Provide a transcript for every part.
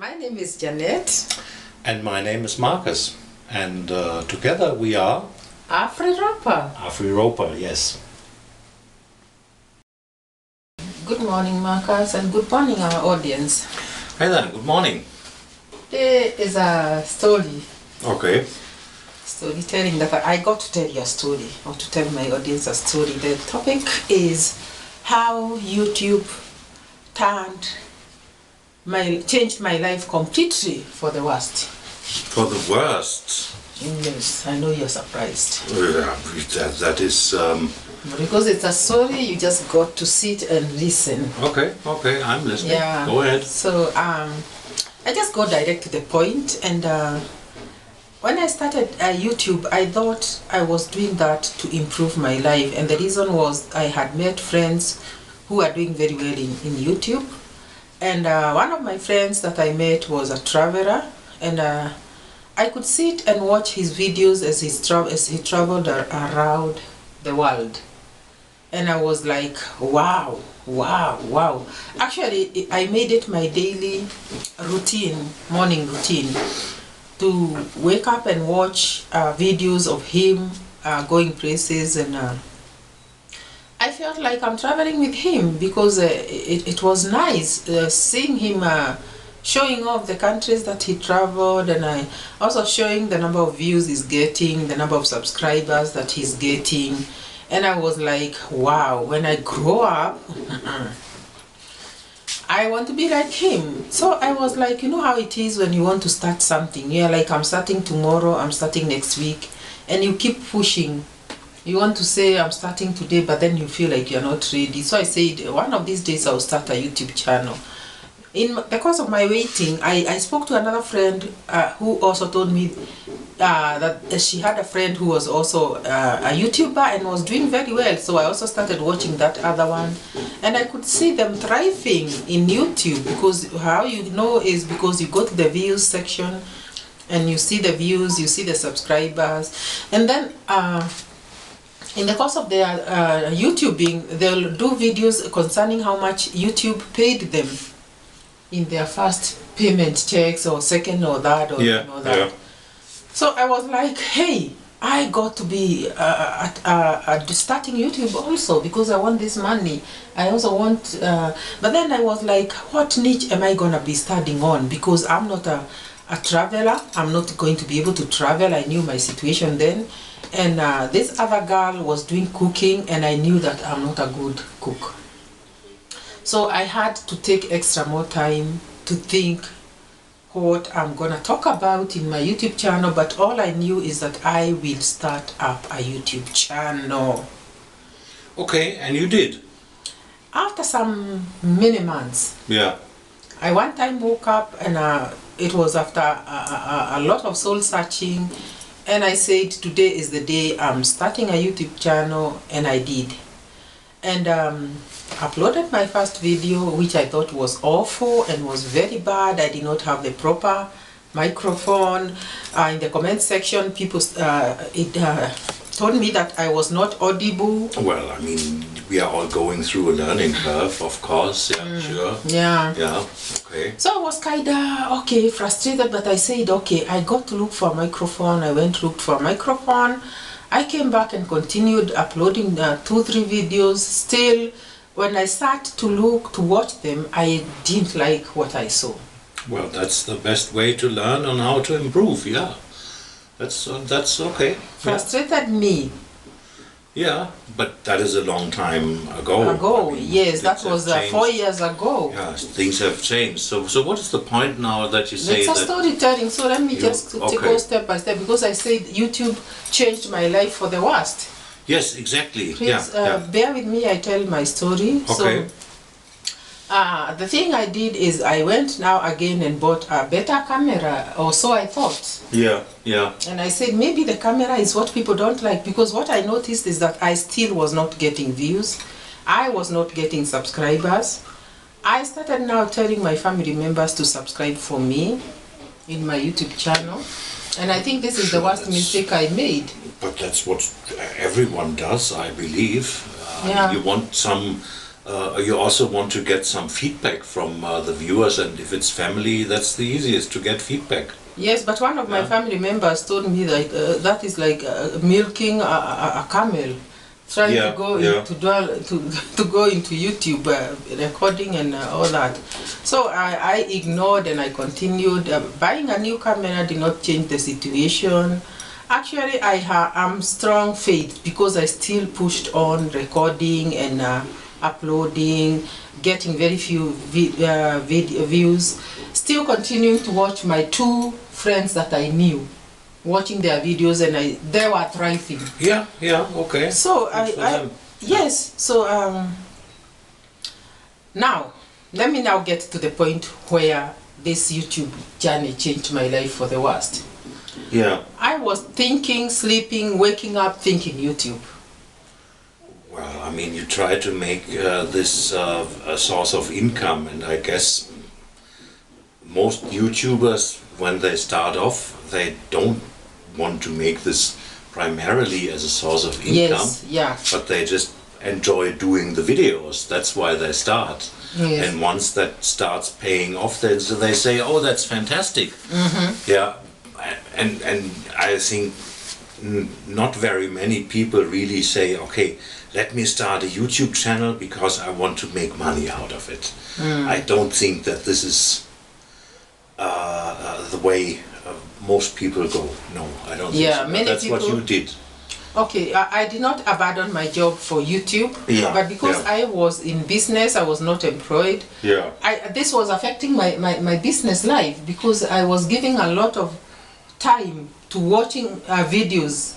My name is Janet. And my name is Marcus. And together we are AfriRopa. AfriRopa, yes. Good morning, Marcus, and good morning, our audience. Hey there, good morning. There is a story. Okay. Storytelling that I got to tell you a story, or to tell my audience a story. The topic is how YouTube changed my life completely for the worst. For the worst. Yes, I know you're surprised. Yeah, that is... Because it's a story, you just got to sit and listen. Okay, I'm listening. Yeah. Go ahead. So, I just go direct to the point, and when I started YouTube, I thought I was doing that to improve my life, and the reason was I had met friends who are doing very well in YouTube, and one of my friends that I met was a traveler, and I could sit and watch his videos as he traveled around the world, and I was like, wow. Actually, I made it my daily routine, morning routine, to wake up and watch videos of him going places, and I felt like I'm traveling with him, because it was nice seeing him showing off the countries that he traveled, and I also showing the number of views he's getting, the number of subscribers that he's getting. And I was like, wow, when I grow up, I want to be like him. So I was like, you know how it is when you want to start something. Yeah, like I'm starting tomorrow, I'm starting next week, and you keep pushing. You want to say I'm starting today, but then you feel like you're not ready. So I said, one of these days I'll start a YouTube channel. In the course of my waiting, I spoke to another friend who also told me that she had a friend who was also a YouTuber and was doing very well. So I also started watching that other one, and I could see them thriving in YouTube, because how you know is because you go to the views section and you see the views, you see the subscribers, and then in the course of their YouTubing, they'll do videos concerning how much YouTube paid them in their first payment checks, or second, or that, or Yeah, you know that. yeah. So I was like, hey, I got to be at starting YouTube also, because I want this money. I also want, but then I was like, what niche am I gonna be studying on? Because I'm not a traveler. I'm not going to be able to travel. I knew my situation then. And this other girl was doing cooking, and I knew that I'm not a good cook. So I had to take extra more time to think what I'm gonna talk about in my YouTube channel, but all I knew is that I will start up a YouTube channel. Okay, and you did? After some many months. Yeah. I one time woke up, and it was after a lot of soul searching, and I said, today is the day I'm starting a YouTube channel, and I did. And uploaded my first video, which I thought was awful and was very bad. I did not have the proper microphone. In the comment section, people told me that I was not audible. Well, I mean, we are all going through a learning curve, of course. Yeah, sure. Yeah. Yeah, okay. So I was kinda, frustrated, but I said, okay, I got to look for a microphone. I went, looked for a microphone. I came back and continued uploading 2-3 videos. Still, when I start to watch them, I didn't like what I saw. Well, that's the best way to learn on how to improve, yeah. That's okay. Frustrated me. Yeah, but that is a long time ago. I mean, yes, that was 4 years ago. Yeah, things have changed. So what is the point now that you say it's that... It's a storytelling, so let me just go step by step, because I said YouTube changed my life for the worst. Yes, exactly. Please bear with me, I tell my story. Okay. So, the thing I did is I went now again and bought a better camera, or so I thought. Yeah, yeah. And I said, maybe the camera is what people don't like, because what I noticed is that I still was not getting views. I was not getting subscribers. I started now telling my family members to subscribe for me in my YouTube channel. And I think this is the worst mistake I made. But that's what everyone does, I believe. Yeah. You want some you also want to get some feedback from the viewers, and if it's family, that's the easiest to get feedback. Yes, but one of my family members told me that that is like milking a camel, trying to go to go into YouTube recording and all that. So I ignored and I continued. Buying a new camera did not change the situation. Actually, I'm strong faith because I still pushed on recording and uploading, getting very few views, still continuing to watch my 2 friends that I knew, watching their videos, and they were thriving. Yeah, okay. So yes. So now let me now get to the point where this YouTube journey changed my life for the worst. Yeah. I was thinking, sleeping, waking up, thinking YouTube. Well, I mean, you try to make this a source of income, and I guess most YouTubers, when they start off, they don't want to make this primarily as a source of income. Yes, yeah. But they just enjoy doing the videos. That's why they start. Yes. And once that starts paying off, then so they say, "Oh, that's fantastic." Mm-hmm. Yeah, and I think not very many people really say, "Okay, let me start a YouTube channel because I want to make money out of it." I don't think that this is the way most people go. No, I don't think so. Many That's people, what you did. Okay, I did not abandon my job for YouTube, but because I was in business, I was not employed. Yeah. This was affecting my business life because I was giving a lot of time to watching videos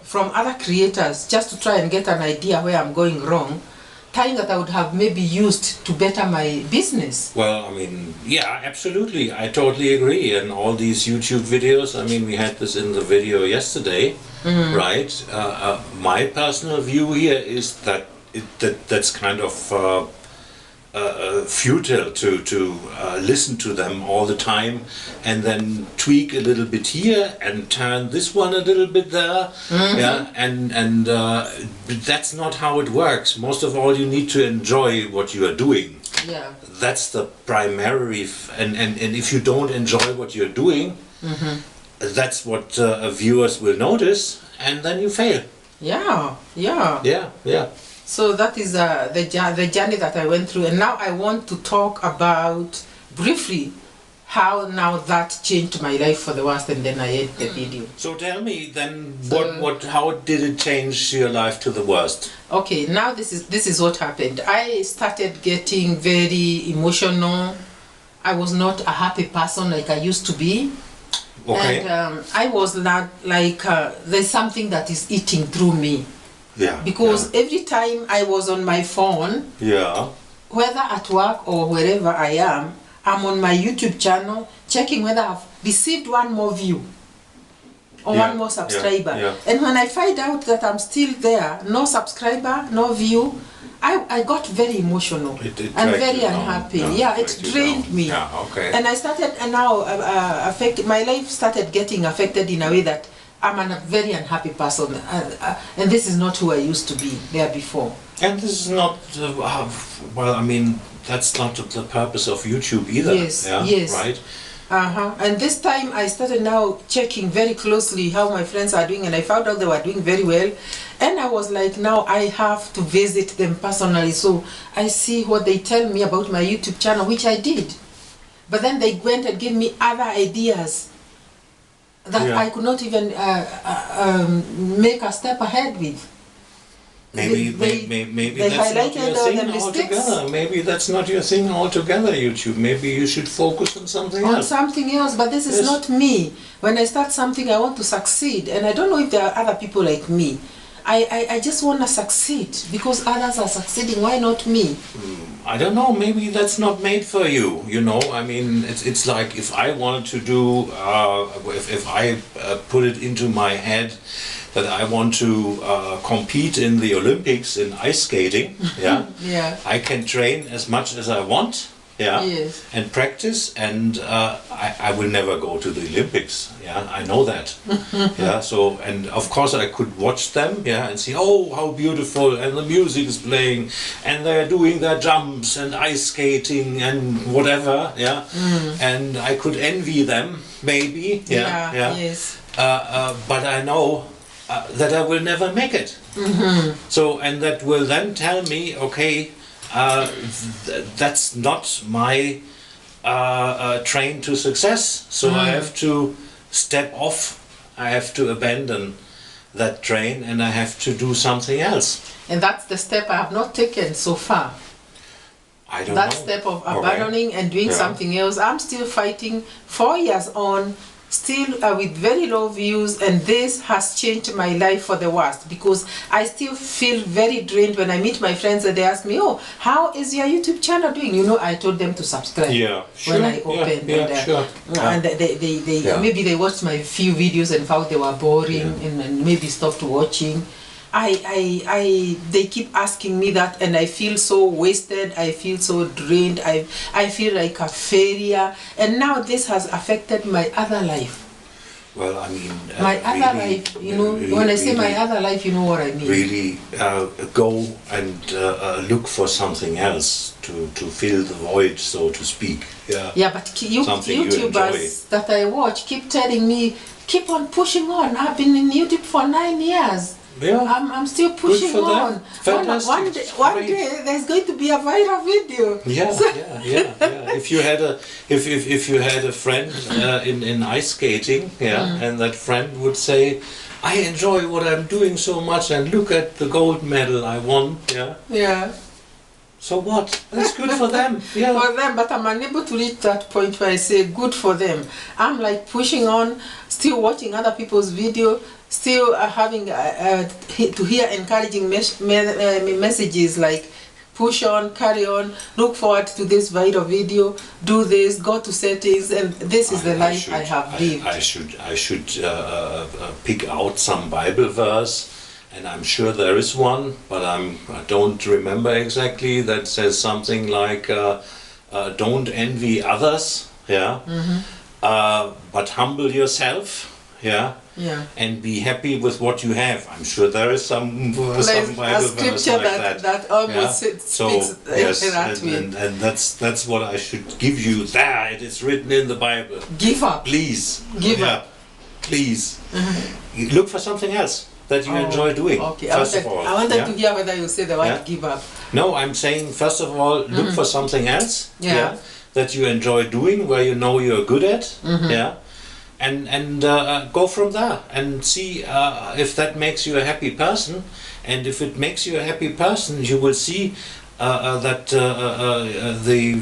from other creators just to try and get an idea where I'm going wrong, time that I would have maybe used to better my business. Well, I mean, yeah, absolutely. I totally agree. And all these YouTube videos, I mean, we had this in the video yesterday, right? My personal view here is that that's kind of futile to listen to them all the time and then tweak a little bit here and turn this one a little bit there. Yeah, and that's not how it works. Most of all, you need to enjoy what you are doing. Yeah, that's the primary and if you don't enjoy what you're doing, that's what viewers will notice, and then you fail. Yeah. So that is the journey that I went through, and now I want to talk about briefly how now that changed my life for the worst, and then I end the video. So tell me then, how did it change your life to the worst? Okay, now this is what happened. I started getting very emotional. I was not a happy person like I used to be. Okay. And I was not like there's something that is eating through me. Yeah. Because every time I was on my phone, whether at work or wherever I am, I'm on my YouTube channel checking whether I've received one more view or one more subscriber. And when I find out that I'm still there, no subscriber, no view, I got very emotional and very unhappy. It drained me. And I started, and now my life started getting affected in a way that I'm a very unhappy person, and this is not who I used to be there before. And this is not, well, I mean, that's not the purpose of YouTube either. Yes, right? And this time I started now checking very closely how my friends are doing, and I found out they were doing very well. And I was like, now I have to visit them personally, so I see what they tell me about my YouTube channel, which I did. But then they went and gave me other ideas that I could not even make a step ahead with. Maybe that's not your thing altogether. Maybe that's not your thing altogether, YouTube. Maybe you should focus on something else. On something else, but this is not me. When I start something, I want to succeed. And I don't know if there are other people like me. I just want to succeed because others are succeeding. Why not me? I don't know. Maybe that's not made for you. You know, I mean, it's like if I wanted to do, if I put it into my head that I want to compete in the Olympics in ice skating, I can train as much as I want, yeah, Yes. and practice, and I will never go to the Olympics. Yeah, I know that. Yeah, so and of course I could watch them. Yeah, and see, oh, how beautiful, and the music is playing, and they're doing their jumps and ice skating and whatever. Yeah, and I could envy them maybe. Yeah, yeah. Yes. But I know that I will never make it. So, and that will then tell me, okay, that's not my train to success. So I have to step off. I have to abandon that train, and I have to do something else. And that's the step I have not taken so far. I don't That know. step of Okay. abandoning and doing Yeah. something else. I'm still fighting 4 years on, still with very low views, and this has changed my life for the worst, because I still feel very drained when I meet my friends and they ask me, oh, how is your YouTube channel doing? You know, I told them to subscribe Yeah, when sure. I opened. Yeah, and, sure. and they Yeah. maybe they watched my few videos and found they were boring, and maybe stopped watching. They keep asking me that, and I feel so wasted. I feel so drained. I feel like a failure, and now this has affected my other life. Well, I mean, My other really, life, you know. When I say my really, other life, you know what I mean. really go and look for something else to fill the void, so to speak. Yeah. Yeah, but Something you YouTubers that I watch keep telling me, keep on pushing on. I've been in YouTube for 9 years. Yeah. I'm still pushing for them. on. Fantastic. One Great. day there's going to be a viral video. Yeah, yeah. If you had a if you had a friend in ice skating, and that friend would say, I enjoy what I'm doing so much, and look at the gold medal I won. Yeah. Yeah. So what? That's good for them. Yeah. For them, but I'm unable to reach that point where I say good for them. I'm like pushing on, still watching other people's video, still having to hear encouraging messages like push on, carry on, look forward to this viral video, do this, go to settings, and this is the life I have lived. I should pick out some Bible verse, and I'm sure there is one, but I don't remember exactly, that says something like don't envy others, but humble yourself, and be happy with what you have. I'm sure there is some Bible verse like that. That almost speaks that way. And that's what I should give you. There, it is written in the Bible. Give up. Please. Give up. Please. Look for something else that you enjoy doing. Okay. First of all. I wanted to hear whether you say the word give up. No, I'm saying first of all, look for something else. That you enjoy doing, where you know you're good at. And go from there and see if that makes you a happy person. And if it makes you a happy person, you will see that the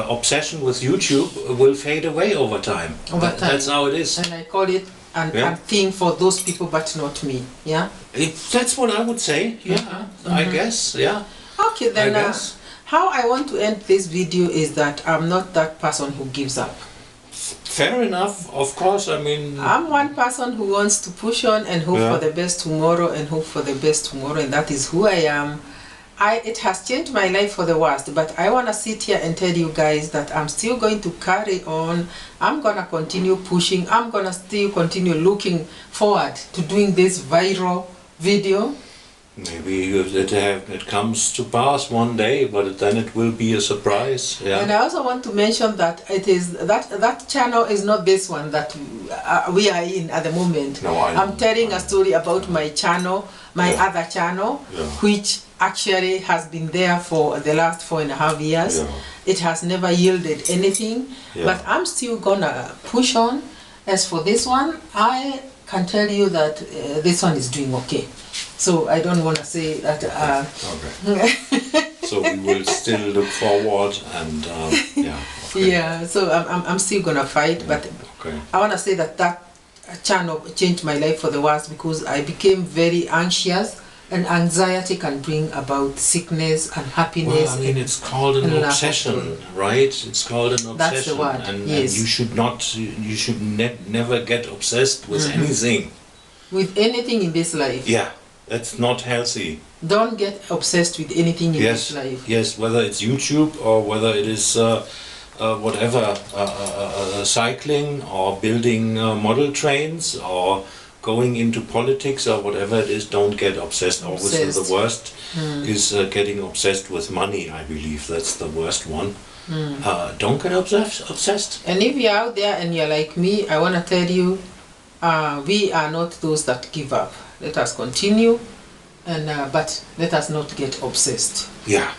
obsession with YouTube will fade away over time. That's how it is. And I call it a thing for those people, but not me. Yeah. That's what I would say. Yeah. I guess. Yeah. Okay, then how I want to end this video is that I'm not that person who gives up. Fair enough, of course. I mean, I'm one person who wants to push on and hope for the best tomorrow, and that is who I am. It has changed my life for the worst, but I want to sit here and tell you guys that I'm still going to carry on. I'm going to continue pushing. I'm going to still continue looking forward to doing this viral video. Maybe it comes to pass one day, but then it will be a surprise. Yeah. And I also want to mention that it is that channel is not this one that we are in at the moment. No, I'm telling a story about my channel, my other channel, which actually has been there for the last 4.5 years. It has never yielded anything, but I'm still gonna push on. As for this one, I can tell you that this one is doing okay. So I don't want to say that. Okay. So we will still look forward, and So I'm still gonna fight, but I want to say that channel changed my life for the worst, because I became very anxious, and anxiety can bring about sickness and happiness. Well, I mean, it's called an obsession, right? It's called an obsession. That's the word. And you should never get obsessed with anything. With anything in this life. Yeah. That's not healthy. Don't get obsessed with anything in Yes, this life. yes, whether it's YouTube or whether it is whatever, cycling or building model trains or going into politics or whatever it is, don't get obsessed. Obviously the worst is getting obsessed with money, I believe. That's the worst one. Don't get obsessed. And if you're out there and you're like me, I want to tell you, we are not those that give up. Let us continue, and but let us not get obsessed. Yeah,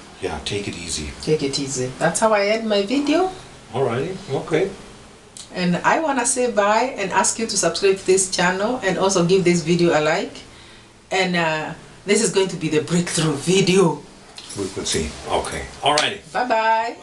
take it easy. Take it easy. That's how I end my video. Alrighty, okay. And I want to say bye and ask you to subscribe to this channel and also give this video a like. And this is going to be the breakthrough video. We will see. Okay. Alrighty. Bye-bye.